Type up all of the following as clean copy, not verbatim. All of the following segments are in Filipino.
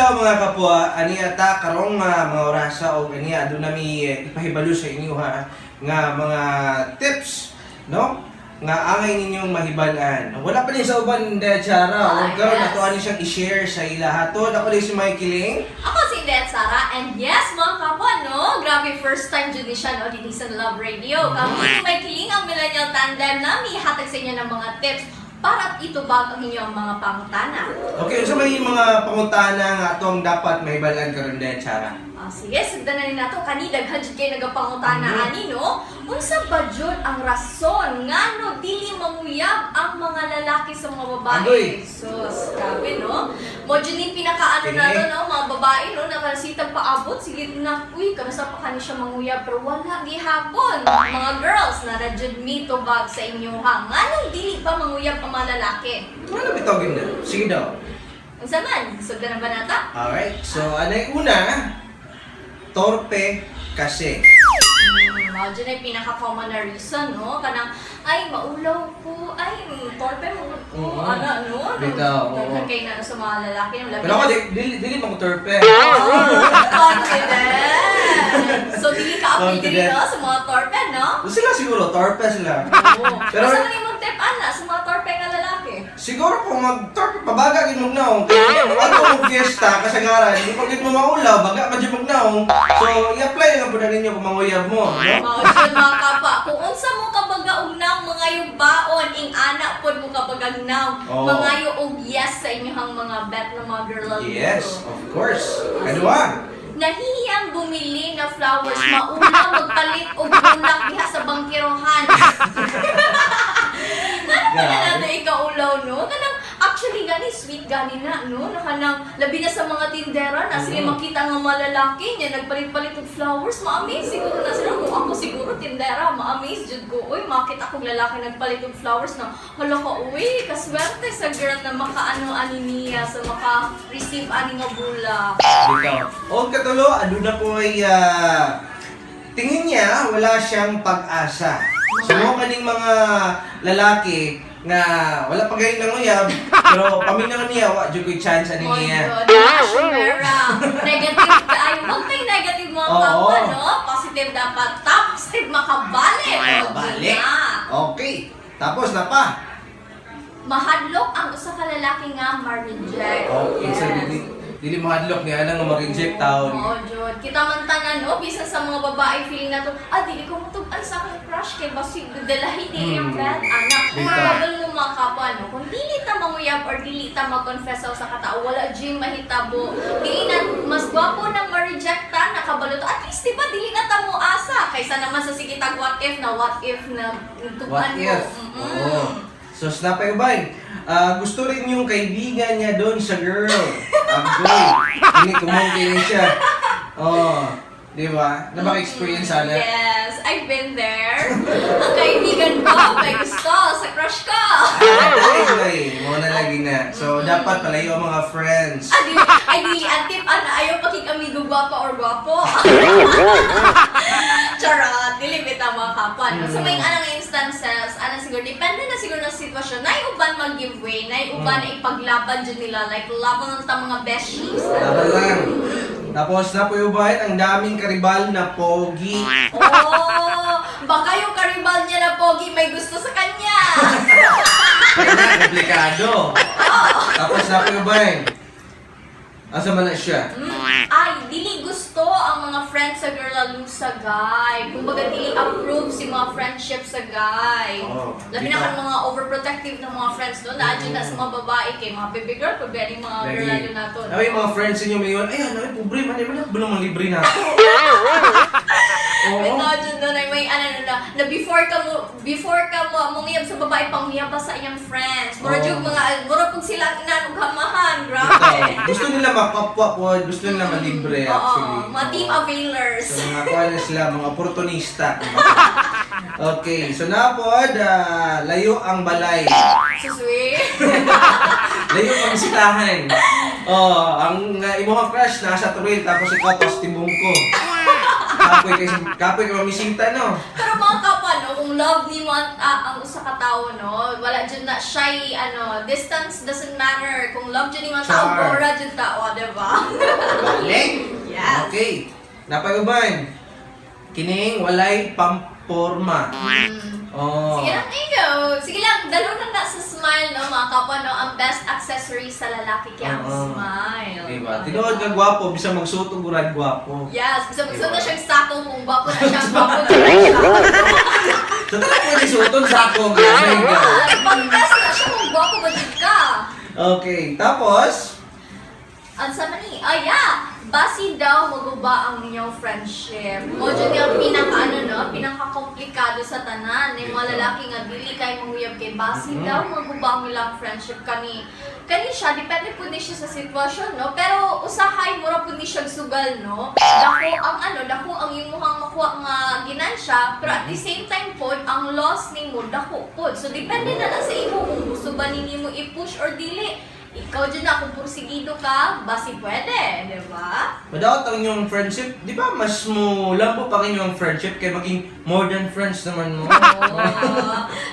adlaw mga kapwa, ani ata karong mga orasa o ganiya aduna mi ipahibalo sa inyo ha nga mga tips, no? Nga angay ninyong mahibalan. Wala pa din sa uban da Chara, o karon ato ani siyang i-share sa ila hatod. Ako din si Mikey Ling. Ako si Det Sara, and yes mga kapwa, no? Grabe, first time dyan siya, no? Dito sa Love Radio. Kami may kiling ang millennial tandem na hatag sa inyo ng mga tips para itubag ang inyong mga pangutana. Okay, so may mga pangutana nga atong dapat mahibalan karon da Chara. Sige, sugdan na rin nato kanina hadjud kay nagapangutana ani no. Unsa ba jud ang rason ngano dili manguyab ang mga lalaki sa mga babae? Agoy. Sus, grabe no. Mo jud ni pinakaano nato no, mga babae no nakasitag paabot sige na uy kamusta pa kani siya manguyab pero wala gihapon. Mga girls na jud mi tubag sa inyo ha. Ngano dili pa manguyab ang mga lalaki? Ano bitawgin na? Sige daw. Unsa man? Sugdan na ba nata? Alright, so anay una, torpe kasi. Mao dyan ay pinaka-common na reason, no? Kanang, ay, maulaw ko, ay, torpe mo ko, ano, no? Bitaw, oo. Nagkakay na sa mga lalaki. Pero ako, dili mo torpe. Confident! So, dili ka update no? Sa mga torpe, no? Sila siguro, torpe sila. Oo. Pero, Basta man yung tip, ana, sa mga torpe nga lalaki. siguro kung mag-torpe, pabaga gid magnaong. Kaya ano mong fiesta, kasagaran, hindi pag mo maulaw, baga pa dyan magnaong. So, i-apply nga po na ninyo kung manguyab mo, no? Mao dyan mga kapa, kung unsa mo kabaga ugnaw, mga yung baon, ing anak po mo kabaga ugnaw, Oo. mga yung yes sa inyong mga bet ng mga girl. Yes, of course. Kadua, Nahihiyang bumili na flowers, mauna magpalit o bulak diha sa bangkirohan. Ano pa na natin ikaulaw, no? Kanang, actually, gani, sweet gani na, no? Kanang, labi na sa mga tindera na sila makita ng mga lalaki niya, nagpalit-palit og flowers, ma-amaze siguro na sila. Kung ako siguro tindera, ma-amaze jud ko. Uy, makita akong lalaki nagpalit og flowers na, hala ka, uy, kaswerte sa girl na makaano-ani niya, sa maka-receive ani nga bulak. bitaw. O katulo, aduna po ay tingin niya wala siyang pag-asa. So, mo kaning mga lalaki nga wala pa gayon nanguyab, pero paminaw niya, wa jud ko'y chance ani niya. Ashmera. Negative ka. Ay, huwag tayo negative mga Oo. kapwa, no? Positive dapat. Positive makabalik. Balik. Okay. Tapos na pa. Mahadlok ang usa ka lalaki nga ma-reject. Okay, so dili mahadlok niya nang ma-reject taon. Oo, Jod. Kita man tanan, no? Bisan sa mga babae, feeling na to, dili ko matugan sa akong crush kay basig dalahi di yung bad anak. Bita. Magal mo mga kapwa, no? Kung dili ta manguyab or dili ta mag-confess sa katao, wala diyang mahitabo. Dili na, mas gwapo nang ma-reject ta, nakabalot. At least, di ba, dili na ta mo asa. Kaysa naman sa sikitag what if na What tugan mo. if? Oo. So, snapay ubay. Gusto rin yung kaibigan niya doon sa girl. Agoy. Hindi kumungkin siya. Oh, di ba? Napaka-experience sana. Yes, I've been there. Ang kaibigan ko, may gusto sa crush ko. Ay, mo na lagi na. So, dapat palayo ang mga friends. Dili, ang tip, ayaw pakikamigo guwapa or gwapo. Charot, dili bita mga kapwa. No? So, may anang instances, siguro, depende na siguro ng sitwasyon. Naiuban mag-giveaway, naiuban na ipaglaban dyan nila, like, laban ng mga besties. Dapat lang. Tapos, napuyubahin ang daming karibal na pogi. Oh, baka yung karibal niya na pogi may gusto sa kanya. Kaya na, komplikado. Tapos, napuyubahin. Asa man na siya? Ay, dili gusto ang mga friends sa girl lalo sa guy. Kumbaga, dili approve si mga friendship sa guy. Oh, Labi na kan mga overprotective ng mga friends doon. Naadyo na sa mga babae kay mga baby girl, pag yung mga girl lalo na to. Ay, mga friends ninyo may yun, ay, pobre man, wala ba namang libre na ako? May Oo. naadyo doon ay may na before ka mo mungiyab sa babae, pangiyab pa sa iyang friends. Mura yung mga, mura pag sila inanugamahan, grabe. Gusto nila makapwa po, gusto nila malibre actually. Oo, mga team availers. So, mga kuha na sila, mga oportunista. Okay, so na po, layo ang balay. Suswi. Layo ang bisitahan. Oh, ang imuhang crush nasa tuloy, tapos ikaw tos timbong ko. Kapoy kay mamisita, no? Pero mga kapwa, no, kung love ni mo ang usa ka tawo, tao, no? Wala dyan na shy, distance doesn't matter. Kung love dyan yung mga tao, Char. bora dyan tao, diba? Balik. Yes. Okay. Napayuban. Kining walay pamporma. Oh. Sige lang, ikaw. Sige lang, dalo na sa smile, no, mga kapwa, no? Ang best accessory sa lalaki kaya ang Oo. smile. Diba? Tinuod ka gwapo, bisa magsuot og gurad gwapo. Yes, bisa magsuot na Diba? siyang sako kung bapo na siya, bapo na siya. So talaga pwede suoton sa ako. Ganyan ka. Pag-test na siya kung bapo ba din ka. Okay, tapos Ang sama ni, yeah, basi daw maguba ang inyong friendship. Mo dyan yung pinaka-komplikado sa tanan. Yung mga lalaki nga, dili kayo manguyab kay basi daw maguba ang ilang friendship kani siya, depende po ni siya sa sitwasyon, no? Pero usahay, mura po ni siya sugal, no? Dako ang imuhang makuha nga ginansya, pero at the same time po, ang loss ni mo, dako po. So, depende na lang sa imo kung gusto ba nini mo i-push or dili. Ikaw dyan na, kung pursigido ka, basi pwede, di ba? madaot ang inyong friendship, di ba mas mo lambo pa ang inyong friendship kaya maging more than friends naman mo.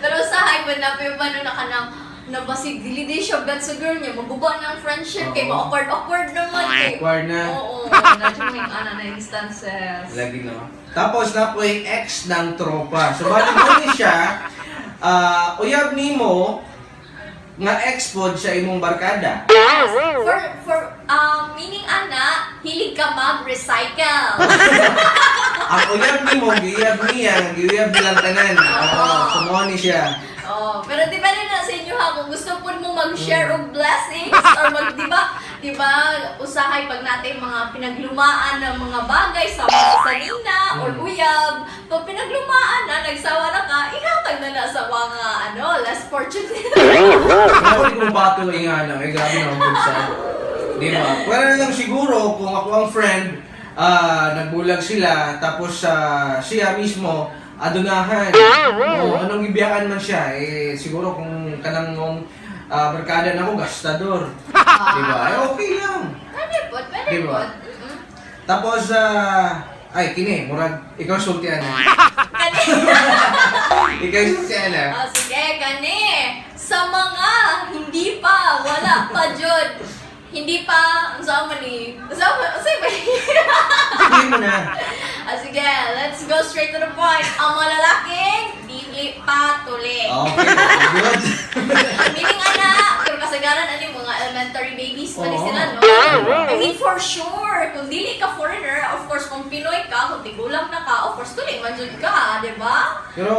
Pero sa high po na pa na ka ng nabasig, dili di siya bet sa girl niya, maguba ng friendship, kay Oo. awkward naman eh. Awkward na. Oo, medyo may na instances. Lagi no. Tapos na po yung ex ng tropa. So bali mo ni siya, uyab nimo nga ex pod sa imong barkada. Yes, meaning hilig ka mag-recycle. Ang uyab nimo giyab niya, giyab bilang tanan. Oo, sumuha ni siya. Oh, pero depende na sa inyo ha, kung gusto po mo mag-share of blessings or di ba, usahay pag natin mga pinaglumaan ng mga bagay sa mga salina or uyab. Pag pinaglumaan na, nagsawa na ka, ihatag na sa mga less fortunate. Ako di ko bato ingana, grabe na ang bulsa. Di ba? Pero lang siguro kung ako ang friend, nagbulag sila, tapos siya mismo, adunahan. O anong ibiyakan man siya, siguro kung kanang mong barkada na ako, gastador. Di ba? Okay lang. Pwede po. Diba? Tapos, kini, murag, ikaw sultian na. Ikaw sultian na. Sige, kani. Sa mga wala pa jud. Hindi pa, ang sama ni. Hindi mo na. Sige, let's go straight to the point. Ang mga lalaking, dili pa tuli. Okay, good. Meaning pero kasagaran mga elementary babies pa Oo. sila, no? I mean, for sure, kung dili ka foreigner, of course, kung Pinoy ka, kung tigulang na ka, of course, tuli, manjud ka, di ba? Pero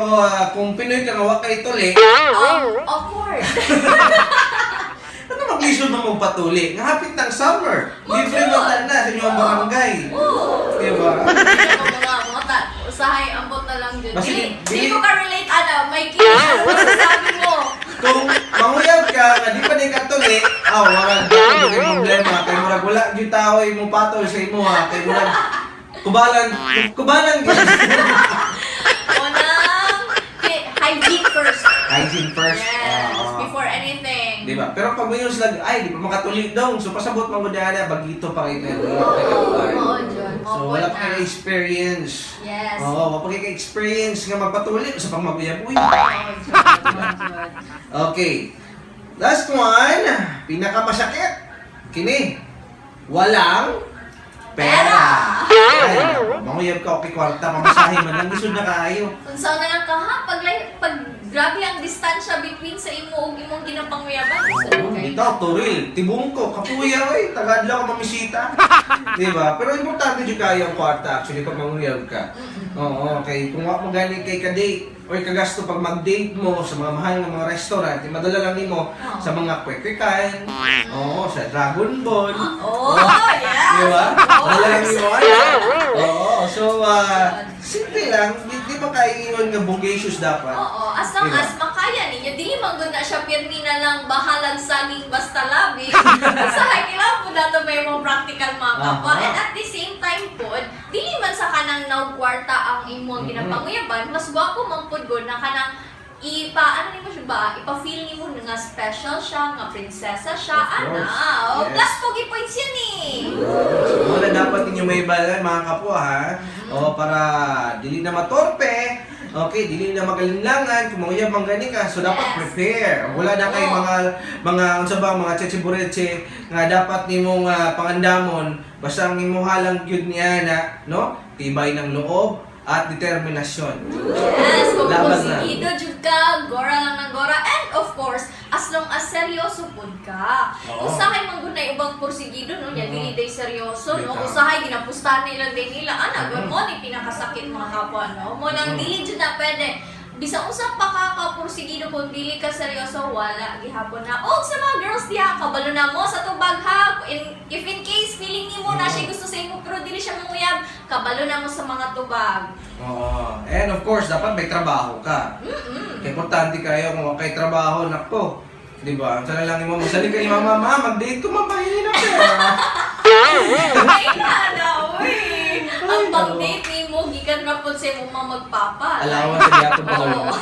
kung Pinoy ka nga, wag kay tuli, Of course. ano mag-lisod na mong patuli? Nga hapit ng summer. Libre Oo. mo na sa inyong barangay. Oo. Diba? Usahay, ambot na lang dyan. Basi- Hindi ko ka-relate, may kinis. Ano sabi mo? Kung manguyab ka, nga di pa di ka tuli, warag dito yung problema. Kay murag wala yung tao mo patol sa imo ha. Kay murag kubalan Unang, hygiene first. hygiene first. Yes, Oo. before anything. Di ba? Pero pag may news lang, di pa makatuli daw. So pasabot mo na bagito pa kayo. Oo, John. So wala pa kayo experience. Yes. Oo, wala pa kayo experience nga magpatuli sa pang mabuyabuy. Oo, John. Okay. Last one, pinakamasakit. Kini. Walang pera. Ay, manguyab ka okay kwarta, mamasahe man lang lisod na kaayo. Kung saan na lang ka ha, pag grabe ang distansya between sa imo ug imong ginapangyaban. Ito, Toril, tibong ko, kapuya oy, tagad lang ka mamisita. Di ba? Pero importante jud kayo ang kwarta actually pag manguyab ka. Oo, okay. Kung wa mo gani kay ka-date or kagasto pag mag-date mo sa mga mahal nga mga restaurant, madala lang nimo sa mga kwekwekan. Oo, sa Dragon Ball. Oh, yes. Di ba? Of Madala lang course. nimo. Oo, so simple lang, di ba kaiingon nga bogacious dapat? Oo, as long Diba? as makaya ninyo, dili man gud na siya pirmi na lang bahalang saging basta labi. Sa kailangan po nato may mga practical mga kapwa. Aha. And at the same time po, dili man sa kanang naugwarta ang imong ginapanguyaban, mas gwapo man po gud na kanang ano nimo siya ba? Ipa-feel nimo nga special siya, nga prinsesa siya, Of course. Oh, Yes. plus pogi points yan eh. Wala dapat ninyo may balan mga kapwa ha. O para dili na matorpe Okay, dili na magalinlangan kung mga yabang gani ka. So dapat Yes. prepare. Wala na kay Oo. mga unsa ba mga cheche nga dapat nimong pangandamon basta ang imuha lang gyud niya na no tibay ng loob at determinasyon. Yes, kung Laban na. porsigido jud ka, gora lang ng gora. And of course, as long as seryoso pud ka. Oo. Usahay man gud na ibang porsigido no, ya dili day seryoso no. Bitaw. Usahay ginapustahan nila din nila ana gud mo ni pinakasakit mga kapwa no. Mo nang dili jud na pwede. Bisang usap pa ka porsigido kung dili ka seryoso, wala gihapon na. Og sa mga girls diha, kabalo na mo sa tubag ha. If in case feeling nimo na siya gusto sa imo pero dili siya manguyab, kabalo na mo sa mga tubag. Oo. And of course, dapat may trabaho ka. Importante kayo kung kay trabaho nako. Di ba? Sana lang mo masalig kay mama, mag-date ko mapahingi na pera. Ay na, uy. Ang pag-date ni mo, gikan na po sa imo magpapa. Alawan sa gyapon pa Oo.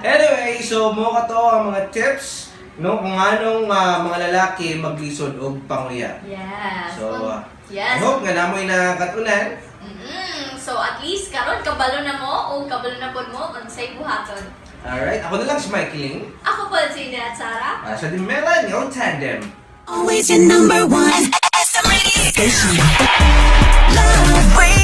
Anyway, so mo ka to ang mga tips no kung anong mga lalaki maglisod og panguya. Yes. So, I yes. hope nga namoy na katunan. So at least karon kabalo na mo o kabalo na pod mo unsay buhaton. Alright, ako na lang si Michaeling. Ako po si India at Sarah. Sa Dimela, yung tandem. Always your number one. SM Radio Station. Love Radio.